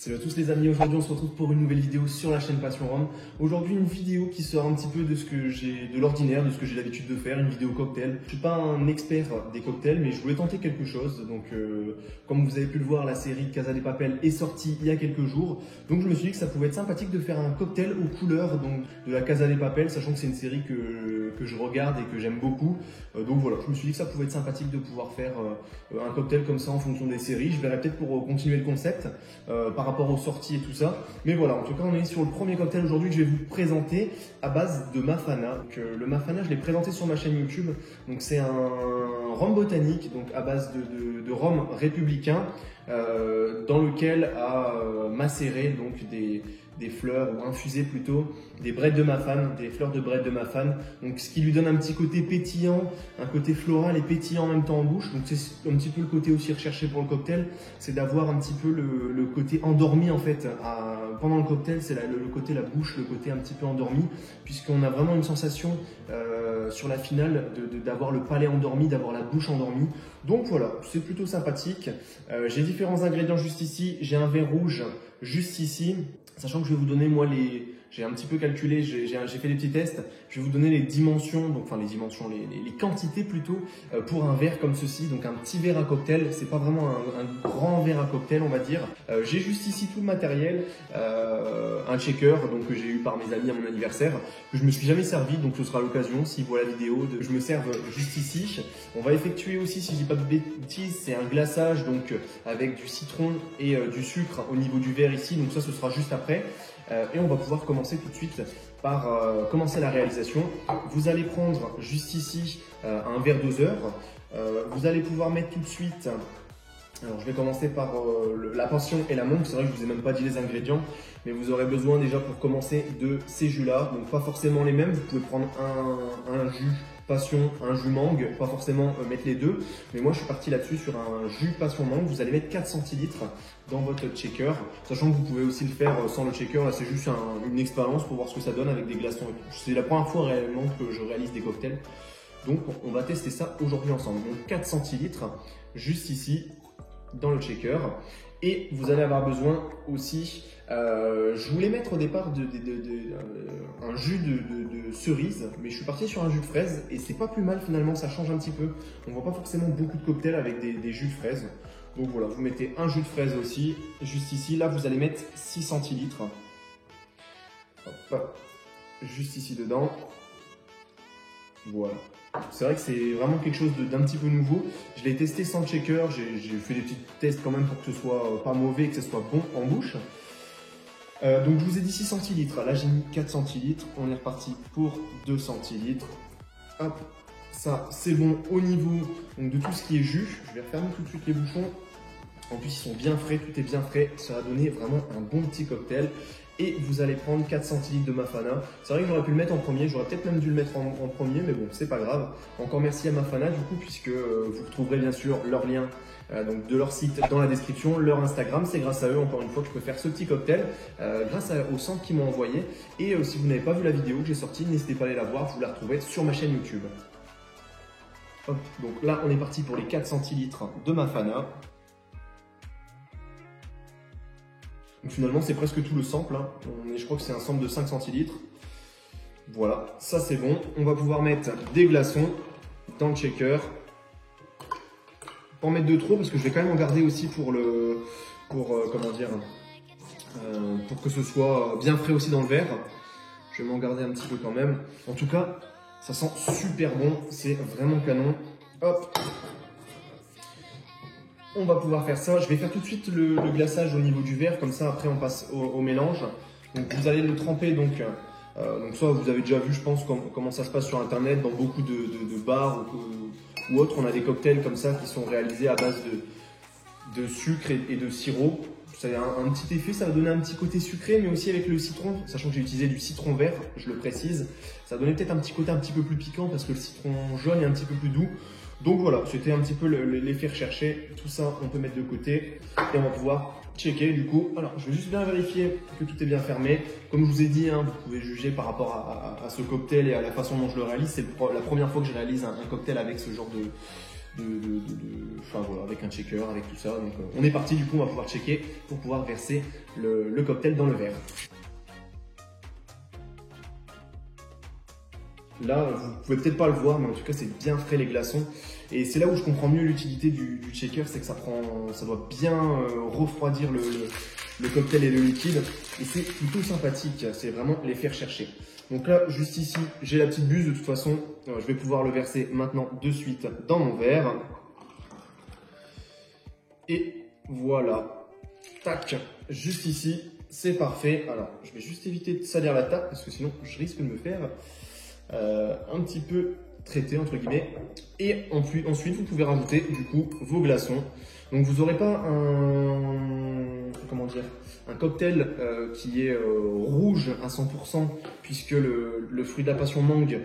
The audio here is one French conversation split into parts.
Salut à tous les amis, aujourd'hui on se retrouve pour une nouvelle vidéo sur la chaîne Passion Rhum. Aujourd'hui une vidéo qui sort un petit peu de ce que j'ai de l'ordinaire, de ce que j'ai l'habitude de faire, une vidéo cocktail. Je suis pas un expert des cocktails mais je voulais tenter quelque chose. Donc comme vous avez pu le voir, la série Casa de Papel est sortie il y a quelques jours. Donc je me suis dit que ça pouvait être sympathique de faire un cocktail aux couleurs donc, de la Casa de Papel, sachant que c'est une série que je regarde et que j'aime beaucoup. Donc voilà, je me suis dit que ça pouvait être sympathique de pouvoir faire un cocktail comme ça en fonction des séries. Je verrai peut-être pour continuer le concept par rapport aux sorties et tout ça. Mais voilà, en tout cas, on est sur le premier cocktail aujourd'hui que je vais vous présenter à base de Mafana. Donc, le Mafana, je l'ai présenté sur ma chaîne YouTube. Donc, c'est un rhum botanique, donc à base de rhum républicain, dans lequel a macéré donc des fleurs, ou infusé plutôt, des braies de mafane, des fleurs de braies de mafane. Donc ce qui lui donne un petit côté pétillant, un côté floral et pétillant en même temps en bouche. Donc c'est un petit peu le côté aussi recherché pour le cocktail, c'est d'avoir un petit peu le côté endormi en fait. Pendant le cocktail, c'est le côté la bouche, le côté un petit peu endormi, puisqu'on a vraiment une sensation sur la finale d'avoir le palais endormi, d'avoir la bouche endormie. Donc voilà, c'est plutôt sympathique. J'ai différents ingrédients juste ici. J'ai un verre rouge juste ici. Sachant que je vais vous donner, moi, j'ai un petit peu calculé, j'ai fait des petits tests, je vais vous donner les dimensions, donc, enfin les dimensions, les quantités plutôt, pour un verre comme ceci, donc un petit verre à cocktail, c'est pas vraiment un grand verre à cocktail, on va dire. J'ai juste ici tout le matériel, un shaker, donc que j'ai eu par mes amis à mon anniversaire, que je me suis jamais servi, donc ce sera l'occasion, s'ils voient la vidéo, je me serve juste ici. On va effectuer aussi, si je dis pas de bêtises, c'est un glaçage, donc avec du citron et du sucre au niveau du verre ici, donc ça ce sera juste après. Et on va pouvoir commencer tout de suite par commencer la réalisation. Vous allez prendre juste ici un verre doseur. Vous allez pouvoir mettre tout de suite, alors je vais commencer par la passion et la menthe. C'est vrai que je vous ai même pas dit les ingrédients, mais vous aurez besoin déjà pour commencer de ces jus là. Donc pas forcément les mêmes, vous pouvez prendre un jus passion, un jus mangue, pas forcément mettre les deux, mais moi je suis parti là-dessus sur un jus passion mangue. Vous allez mettre 4 centilitres dans votre shaker, sachant que vous pouvez aussi le faire sans le shaker. Là c'est juste une expérience pour voir ce que ça donne avec des glaçons. C'est la première fois réellement que je réalise des cocktails, donc on va tester ça aujourd'hui ensemble. Donc 4 centilitres juste ici dans le shaker. Et vous allez avoir besoin aussi, je voulais mettre au départ un jus de cerise, mais je suis parti sur un jus de fraise et c'est pas plus mal finalement, ça change un petit peu. On voit pas forcément beaucoup de cocktails avec des jus de fraise. Donc voilà, vous mettez un jus de fraise aussi, juste ici. Là, vous allez mettre 6 centilitres. Hop, juste ici dedans. Voilà. C'est vrai que c'est vraiment quelque chose d'un petit peu nouveau. Je l'ai testé sans shaker, j'ai fait des petits tests quand même pour que ce soit pas mauvais et que ce soit bon en bouche. Donc je vous ai dit 6 centilitres, là j'ai mis 4 centilitres, on est reparti pour 2 centilitres. Hop, ça c'est bon au niveau donc, de tout ce qui est jus. Je vais refermer tout de suite les bouchons. En plus ils sont bien frais, tout est bien frais, ça va donner vraiment un bon petit cocktail. Et vous allez prendre 4 centilitres de Mafana. C'est vrai que j'aurais pu le mettre en premier, j'aurais peut-être même dû le mettre en premier, mais bon, c'est pas grave. Encore merci à Mafana du coup, puisque vous retrouverez bien sûr leur lien donc de leur site dans la description, leur Instagram. C'est grâce à eux, encore une fois, que je peux faire ce petit cocktail, grâce au centre qu'ils m'ont envoyé. Et si vous n'avez pas vu la vidéo que j'ai sortie, n'hésitez pas à aller la voir, vous la retrouvez sur ma chaîne YouTube. Hop, donc là, on est parti pour les 4 centilitres de Mafana. Donc finalement, c'est presque tout le sample. Hein. Je crois que c'est un sample de 5 centilitres. Voilà, ça c'est bon. On va pouvoir mettre des glaçons dans le shaker. Pas en mettre de trop parce que je vais quand même en garder aussi pour que ce soit bien frais aussi dans le verre. Je vais m'en garder un petit peu quand même. En tout cas, ça sent super bon. C'est vraiment canon. Hop. On va pouvoir faire ça. Je vais faire tout de suite le glaçage au niveau du verre, comme ça après on passe au mélange. Donc vous allez le tremper donc ça vous avez déjà vu je pense comment ça se passe sur internet dans beaucoup de bars ou autres. On a des cocktails comme ça qui sont réalisés à base de sucre et de sirop. Ça a un petit effet, ça va donner un petit côté sucré, mais aussi avec le citron, sachant que j'ai utilisé du citron vert, je le précise. Ça va donner peut-être un petit côté un petit peu plus piquant parce que le citron jaune est un petit peu plus doux. Donc voilà, c'était un petit peu l'effet recherché. Tout ça, on peut mettre de côté et on va pouvoir checker du coup. Alors, je vais juste bien vérifier que tout est bien fermé. Comme je vous ai dit, hein, vous pouvez juger par rapport à ce cocktail et à la façon dont je le réalise. C'est la première fois que je réalise un cocktail avec ce genre enfin voilà, avec un checker, avec tout ça. Donc on est parti, du coup on va pouvoir checker pour pouvoir verser le cocktail dans le verre. Là, vous pouvez peut-être pas le voir, mais en tout cas c'est bien frais les glaçons. Et c'est là où je comprends mieux l'utilité du shaker, c'est que ça doit bien refroidir le cocktail et le liquide. Et c'est plutôt sympathique, c'est vraiment l'effet recherché. Donc là, juste ici, j'ai la petite buse de toute façon. Je vais pouvoir le verser maintenant de suite dans mon verre. Et voilà, tac, juste ici, c'est parfait. Alors, je vais juste éviter de salir la table parce que sinon, je risque de me faire un petit peu traiter entre guillemets. Et ensuite, vous pouvez rajouter du coup vos glaçons. Donc, vous n'aurez pas un cocktail qui est rouge à 100% puisque le fruit de la passion mangue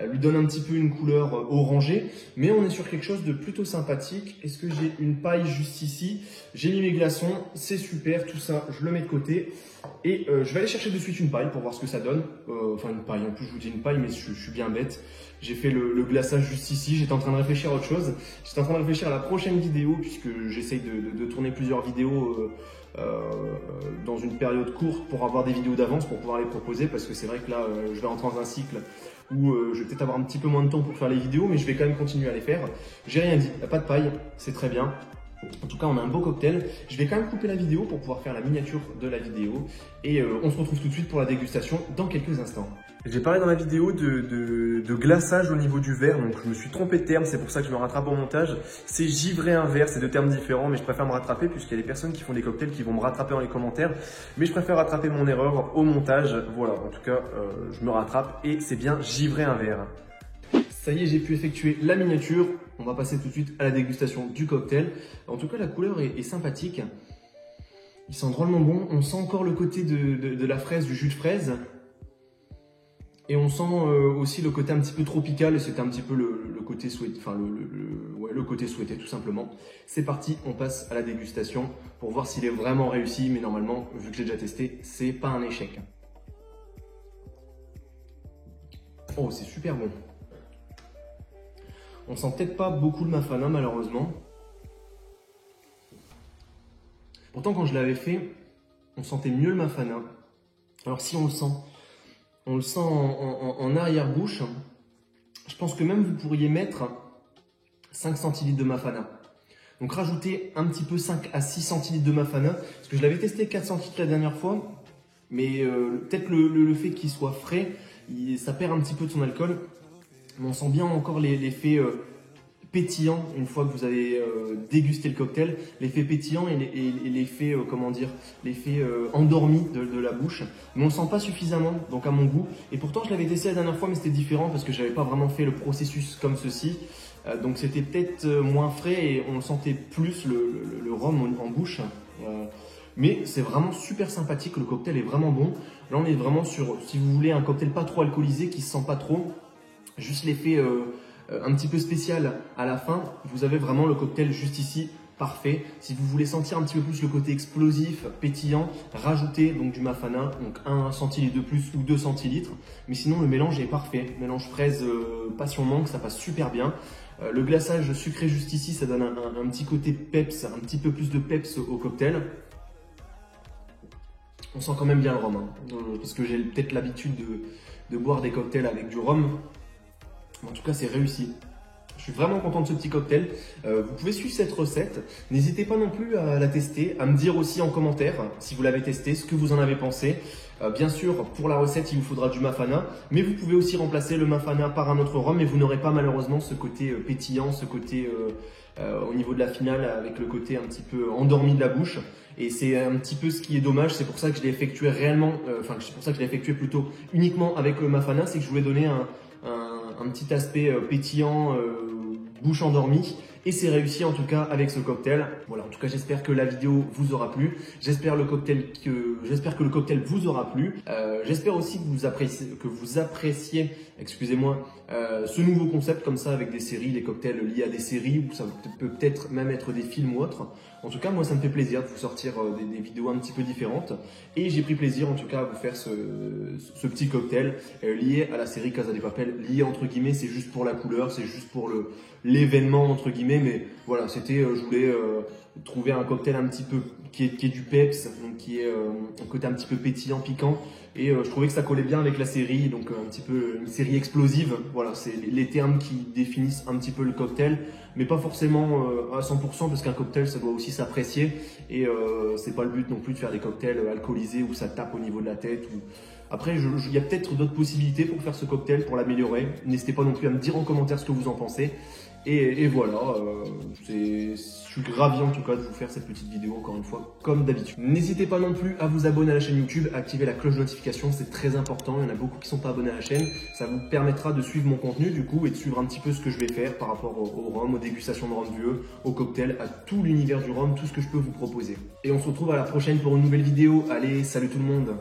lui donne un petit peu une couleur orangée, mais on est sur quelque chose de plutôt sympathique. Est-ce que j'ai une paille juste ici? J'ai mis mes glaçons, c'est super, tout ça je le mets de côté et je vais aller chercher de suite une paille pour voir ce que ça donne. Enfin une paille, en plus je vous dis une paille mais je suis bien bête. J'ai fait le glaçage juste ici, j'étais en train de réfléchir à autre chose. J'étais en train de réfléchir à la prochaine vidéo puisque j'essaye de tourner plusieurs vidéos dans une période courte pour avoir des vidéos d'avance pour pouvoir les proposer, parce que c'est vrai que là je vais rentrer dans un cycle où je vais peut-être avoir un petit peu moins de temps pour faire les vidéos, mais je vais quand même continuer à les faire. J'ai rien dit, il n'y a pas de paille, c'est très bien. En tout cas, on a un beau cocktail. Je vais quand même couper la vidéo pour pouvoir faire la miniature de la vidéo. Et on se retrouve tout de suite pour la dégustation dans quelques instants. J'ai parlé dans la vidéo de glaçage au niveau du verre, donc je me suis trompé de terme, c'est pour ça que je me rattrape au montage. C'est givrer un verre, c'est deux termes différents, mais je préfère me rattraper puisqu'il y a des personnes qui font des cocktails qui vont me rattraper dans les commentaires. Mais je préfère rattraper mon erreur au montage. Voilà, en tout cas, je me rattrape et c'est bien givrer un verre. Ça y est, j'ai pu effectuer la miniature. On va passer tout de suite à la dégustation du cocktail. En tout cas, la couleur est sympathique. Il sent drôlement bon. On sent encore le côté de la fraise, du jus de fraise. Et on sent aussi le côté un petit peu tropical. Et c'était un petit peu le côté souhaité. Enfin, le côté souhaité, tout simplement. C'est parti, on passe à la dégustation pour voir s'il est vraiment réussi. Mais normalement, vu que j'ai déjà testé, c'est pas un échec. Oh, c'est super bon. On sent peut-être pas beaucoup le Mafana malheureusement. Pourtant quand je l'avais fait, on sentait mieux le Mafana. Alors si on le sent en arrière-bouche, je pense que même vous pourriez mettre 5 centilitres de Mafana. Donc rajoutez un petit peu 5 à 6 centilitres de Mafana, parce que je l'avais testé 4 centilitres la dernière fois, mais peut-être le fait qu'il soit frais, ça perd un petit peu de son alcool. Mais on sent bien encore l'effet pétillant une fois que vous avez dégusté le cocktail, l'effet pétillant et l'effet l'effet endormi de la bouche. Mais on le sent pas suffisamment, donc à mon goût. Et pourtant je l'avais testé la dernière fois, mais c'était différent parce que j'avais pas vraiment fait le processus comme ceci. Donc c'était peut-être moins frais et on sentait plus le rhum en bouche. Mais c'est vraiment super sympathique, le cocktail est vraiment bon. Là on est vraiment sur, si vous voulez, un cocktail pas trop alcoolisé qui se sent pas trop. Juste l'effet un petit peu spécial à la fin, vous avez vraiment le cocktail juste ici, parfait. Si vous voulez sentir un petit peu plus le côté explosif, pétillant, rajoutez donc du Mafana, donc 1 centilitre de plus ou 2 centilitres. Mais sinon le mélange est parfait, mélange fraise passion mangue, ça passe super bien. Le glaçage sucré juste ici, ça donne un petit côté peps, un petit peu plus de peps au cocktail. On sent quand même bien le rhum, hein, parce que j'ai peut-être l'habitude de boire des cocktails avec du rhum. En tout cas, c'est réussi. Je suis vraiment content de ce petit cocktail. Vous pouvez suivre cette recette. N'hésitez pas non plus à la tester, à me dire aussi en commentaire si vous l'avez testé, ce que vous en avez pensé. Bien sûr, pour la recette, il vous faudra du Mafana, mais vous pouvez aussi remplacer le Mafana par un autre rhum et vous n'aurez pas malheureusement ce côté pétillant, ce côté au niveau de la finale avec le côté un petit peu endormi de la bouche. Et c'est un petit peu ce qui est dommage, c'est pour ça que je l'ai effectué réellement, c'est pour ça que je l'ai effectué plutôt uniquement avec le Mafana, c'est que je voulais donner un petit aspect pétillant, bouche endormie, et c'est réussi en tout cas avec ce cocktail. Voilà, en tout cas j'espère que la vidéo vous aura plu, j'espère que le cocktail vous aura plu, j'espère aussi que vous appréciez, excusez-moi, ce nouveau concept comme ça avec des séries, des cocktails liés à des séries, ou ça peut peut-être même être des films ou autres. En tout cas moi ça me fait plaisir de vous sortir des vidéos un petit peu différentes, et j'ai pris plaisir en tout cas à vous faire ce petit cocktail lié à la série Casa de Papel, lié entre guillemets, c'est juste pour la couleur, c'est juste pour l'événement entre guillemets. démêler, mais voilà, c'était, je voulais trouver un cocktail un petit peu qui est du peps, donc qui est un côté un petit peu pétillant, piquant, et je trouvais que ça collait bien avec la série, donc un petit peu une série explosive. Voilà, c'est les termes qui définissent un petit peu le cocktail, mais pas forcément à 100%, parce qu'un cocktail ça doit aussi s'apprécier, et c'est pas le but non plus de faire des cocktails alcoolisés où ça tape au niveau de la tête. Après, il y a peut-être d'autres possibilités pour faire ce cocktail, pour l'améliorer. N'hésitez pas non plus à me dire en commentaire ce que vous en pensez. Et voilà, je suis ravi en tout cas de vous faire cette petite vidéo encore une fois, comme d'habitude. N'hésitez pas non plus à vous abonner à la chaîne YouTube, à activer la cloche de notification, c'est très important. Il y en a beaucoup qui ne sont pas abonnés à la chaîne. Ça vous permettra de suivre mon contenu du coup et de suivre un petit peu ce que je vais faire par rapport au rhum, aux dégustations de rhum vieux, au cocktail, à tout l'univers du rhum, tout ce que je peux vous proposer. Et on se retrouve à la prochaine pour une nouvelle vidéo. Allez, salut tout le monde!